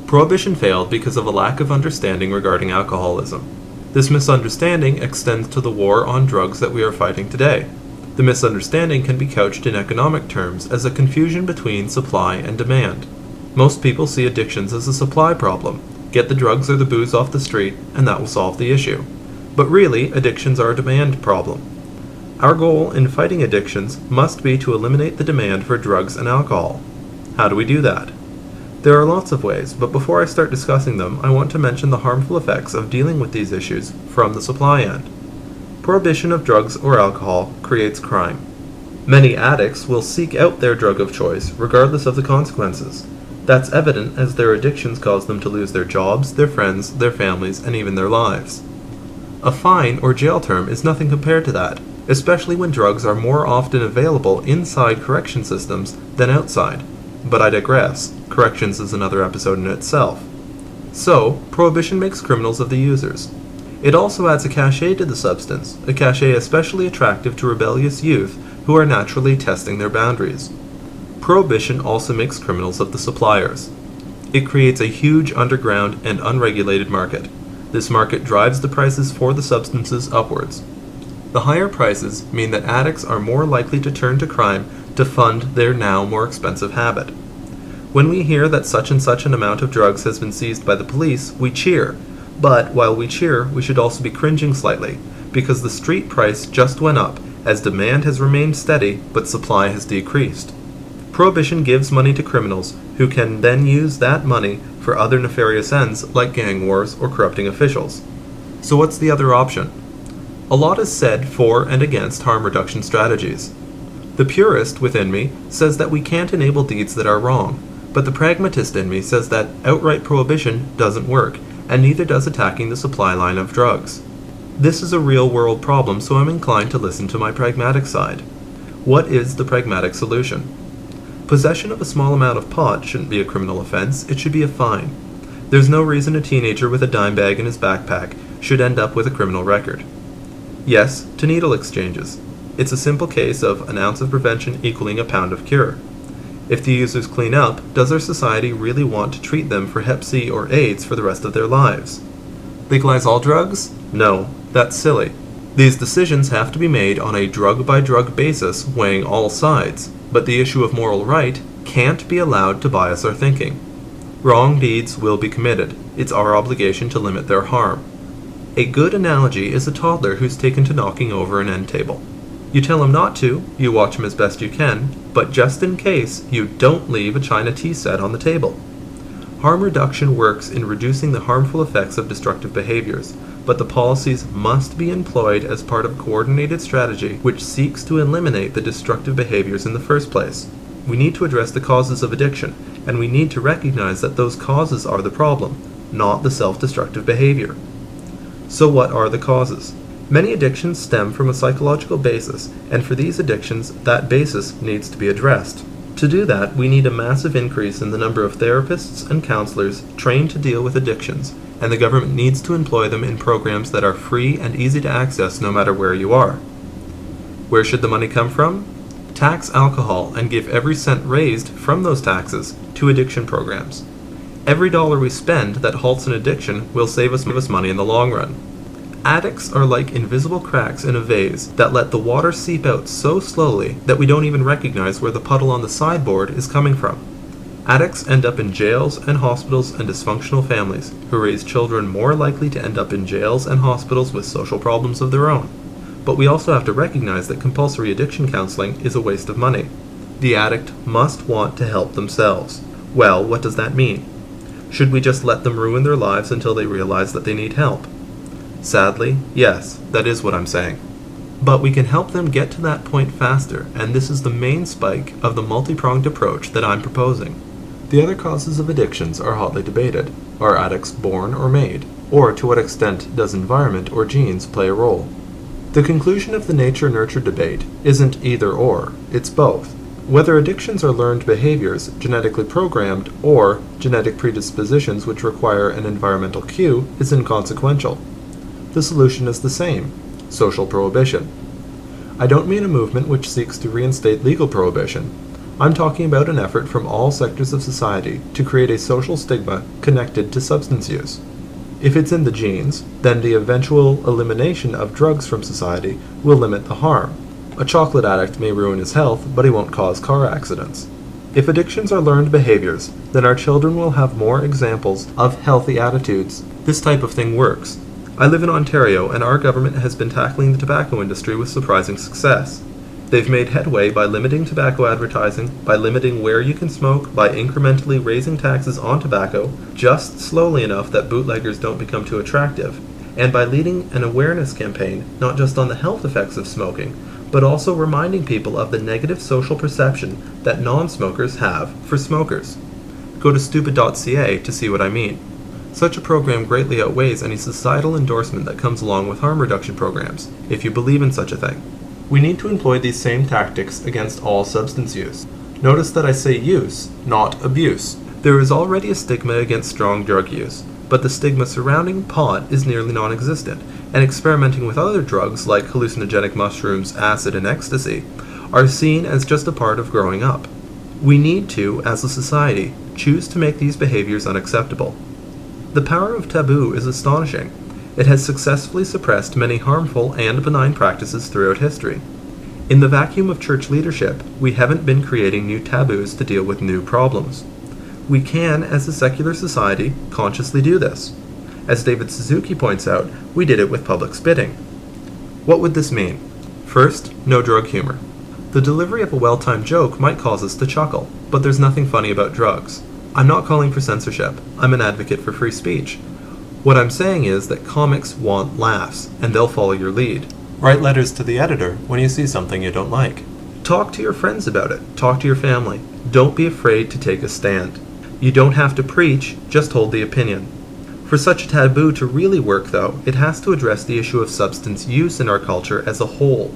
Prohibition failed because of a lack of understanding regarding alcoholism. This misunderstanding extends to the war on drugs that we are fighting today. The misunderstanding can be couched in economic terms as a confusion between supply and demand. Most people see addictions as a supply problem. Get the drugs or the booze off the street, and that will solve the issue. But really, addictions are a demand problem. Our goal in fighting addictions must be to eliminate the demand for drugs and alcohol. How do we do that? There are lots of ways, but before I start discussing them, I want to mention the harmful effects of dealing with these issues from the supply end. Prohibition of drugs or alcohol creates crime. Many addicts will seek out their drug of choice regardless of the consequences. That's evident as their addictions cause them to lose their jobs, their friends, their families, and even their lives. A fine or jail term is nothing compared to that, especially when drugs are more often available inside correction systems than outside. But I digress. Corrections is another episode in itself. So, prohibition makes criminals of the users. It also adds a cachet to the substance, a cachet especially attractive to rebellious youth who are naturally testing their boundaries. Prohibition also makes criminals of the suppliers. It creates a huge underground and unregulated market. This market drives the prices for the substances upwards. The higher prices mean that addicts are more likely to turn to crime to fund their now more expensive habit. When we hear that such and such an amount of drugs has been seized by the police, we cheer. But while we cheer, we should also be cringing slightly, because the street price just went up as demand has remained steady but supply has decreased. Prohibition gives money to criminals who can then use that money for other nefarious ends like gang wars or corrupting officials. So what's the other option? A lot is said for and against harm reduction strategies. The purist within me says that we can't enable deeds that are wrong, but the pragmatist in me says that outright prohibition doesn't work, and neither does attacking the supply line of drugs. This is a real-world problem, so I'm inclined to listen to my pragmatic side. What is the pragmatic solution? Possession of a small amount of pot shouldn't be a criminal offense, it should be a fine. There's no reason a teenager with a dime bag in his backpack should end up with a criminal record. Yes, to needle exchanges. It's a simple case of an ounce of prevention equaling a pound of cure. If the users clean up, does our society really want to treat them for Hep C or AIDS for the rest of their lives? Legalize all drugs? No, that's silly. These decisions have to be made on a drug-by-drug basis, weighing all sides, but the issue of moral right can't be allowed to bias our thinking. Wrong deeds will be committed. It's our obligation to limit their harm. A good analogy is a toddler who's taken to knocking over an end table. You tell him not to, you watch him as best you can, but just in case, you don't leave a china tea set on the table. Harm reduction works in reducing the harmful effects of destructive behaviors, but the policies must be employed as part of a coordinated strategy which seeks to eliminate the destructive behaviors in the first place. We need to address the causes of addiction, and we need to recognize that those causes are the problem, not the self-destructive behavior. So what are the causes? Many addictions stem from a psychological basis, and for these addictions, that basis needs to be addressed. To do that, we need a massive increase in the number of therapists and counselors trained to deal with addictions, and the government needs to employ them in programs that are free and easy to access no matter where you are. Where should the money come from? Tax alcohol and give every cent raised from those taxes to addiction programs. Every dollar we spend that halts an addiction will save us money in the long run. Addicts are like invisible cracks in a vase that let the water seep out so slowly that we don't even recognize where the puddle on the sideboard is coming from. Addicts end up in jails and hospitals and dysfunctional families, who raise children more likely to end up in jails and hospitals with social problems of their own. But we also have to recognize that compulsory addiction counseling is a waste of money. The addict must want to help themselves. Well, what does that mean? Should we just let them ruin their lives until they realize that they need help? Sadly, yes, that is what I'm saying. But we can help them get to that point faster, and this is the main spike of the multi-pronged approach that I'm proposing. The other causes of addictions are hotly debated. Are addicts born or made? Or to what extent does environment or genes play a role? The conclusion of the nature-nurture debate isn't either or, it's both. Whether addictions are learned behaviors, genetically programmed, or genetic predispositions which require an environmental cue is inconsequential. The solution is the same: social prohibition. I don't mean a movement which seeks to reinstate legal prohibition. I'm talking about an effort from all sectors of society to create a social stigma connected to substance use. If it's in the genes, then the eventual elimination of drugs from society will limit the harm. A chocolate addict may ruin his health, but he won't cause car accidents. If addictions are learned behaviors, then our children will have more examples of healthy attitudes. This type of thing works. I live in Ontario, and our government has been tackling the tobacco industry with surprising success. They've made headway by limiting tobacco advertising, by limiting where you can smoke, by incrementally raising taxes on tobacco, just slowly enough that bootleggers don't become too attractive, and by leading an awareness campaign not just on the health effects of smoking, but also reminding people of the negative social perception that non-smokers have for smokers. Go to stupid.ca to see what I mean. Such a program greatly outweighs any societal endorsement that comes along with harm reduction programs, if you believe in such a thing. We need to employ these same tactics against all substance use. Notice that I say use, not abuse. There is already a stigma against strong drug use, but the stigma surrounding pot is nearly non-existent, and experimenting with other drugs like hallucinogenic mushrooms, acid, and ecstasy are seen as just a part of growing up. We need to, as a society, choose to make these behaviors unacceptable. The power of taboo is astonishing. It has successfully suppressed many harmful and benign practices throughout history. In the vacuum of church leadership, we haven't been creating new taboos to deal with new problems. We can, as a secular society, consciously do this. As David Suzuki points out, we did it with public spitting. What would this mean? First, no drug humor. The delivery of a well-timed joke might cause us to chuckle, but there's nothing funny about drugs. I'm not calling for censorship. I'm an advocate for free speech. What I'm saying is that comics want laughs, and they'll follow your lead. Write letters to the editor when you see something you don't like. Talk to your friends about it. Talk to your family. Don't be afraid to take a stand. You don't have to preach, just hold the opinion. For such a taboo to really work, though, it has to address the issue of substance use in our culture as a whole.